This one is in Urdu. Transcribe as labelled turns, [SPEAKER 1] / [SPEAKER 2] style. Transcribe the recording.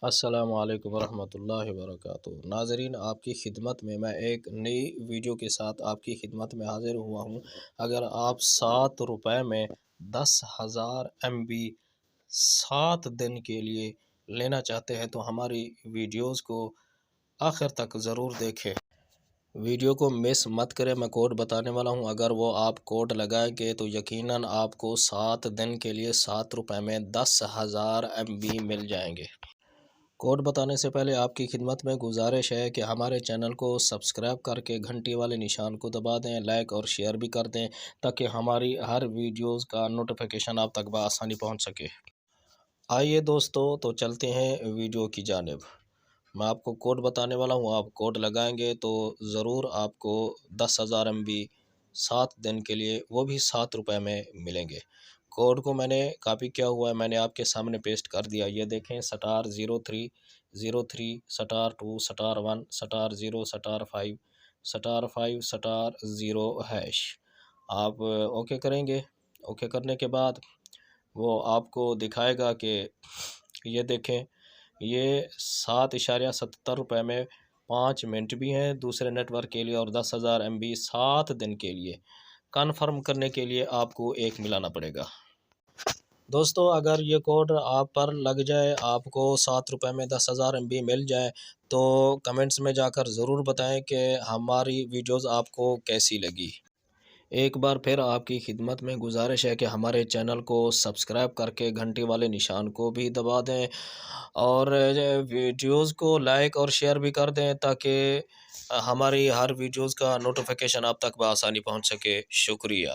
[SPEAKER 1] السلام علیکم ورحمۃ اللہ وبرکاتہ۔ ناظرین، آپ کی خدمت میں ایک نئی ویڈیو کے ساتھ آپ کی خدمت میں حاضر ہوا ہوں۔ اگر آپ 7 روپے میں 10,000 MB 7 دن کے لیے لینا چاہتے ہیں تو ہماری ویڈیوز کو آخر تک ضرور دیکھیں۔ ویڈیو کو مس مت کریں، میں کوڈ بتانے والا ہوں۔ اگر وہ آپ کوڈ لگائیں گے تو یقیناً آپ کو 7 دن کے لیے 7 روپے میں 10,000 MB مل جائیں گے۔ کوڈ بتانے سے پہلے آپ کی خدمت میں گزارش ہے کہ ہمارے چینل کو سبسکرائب کر کے گھنٹی والے نشان کو دبا دیں، لائک اور شیئر بھی کر دیں تاکہ ہماری ہر ویڈیوز کا نوٹیفیکیشن آپ تک بآسانی پہنچ سکے۔ آئیے دوستو، تو چلتے ہیں ویڈیو کی جانب۔ میں آپ کو کوڈ بتانے والا ہوں، آپ کوڈ لگائیں گے تو ضرور آپ کو 10,000 MB 7 دن کے لیے، وہ بھی 7 روپے میں ملیں گے۔ کوڈ کو میں نے کاپی کیا ہوا ہے، میں نے آپ کے سامنے پیسٹ کر دیا۔ یہ دیکھیں، *0303*1*0*5*5*0#۔ آپ اوکے کریں گے۔ اوکے کرنے کے بعد وہ آپ کو دکھائے گا کہ یہ دیکھیں، یہ 7.70 روپے میں 5 منٹ بھی ہیں دوسرے نیٹ ورک کے لیے، اور 10,000 MB 7 دن کے لیے۔ کنفرم کرنے کے لیے آپ کو 1 ملانا پڑے گا۔ دوستو، اگر یہ کوڈ آپ پر لگ جائے، آپ کو 7 روپے میں 10,000 MB مل جائے، تو کمنٹس میں جا کر ضرور بتائیں کہ ہماری ویڈیوز آپ کو کیسی لگی۔ ایک بار پھر آپ کی خدمت میں گزارش ہے کہ ہمارے چینل کو سبسکرائب کر کے گھنٹی والے نشان کو بھی دبا دیں، اور ویڈیوز کو لائک اور شیئر بھی کر دیں تاکہ ہماری ہر ویڈیوز کا نوٹیفیکیشن آپ تک بآسانی پہنچ سکے۔ شکریہ۔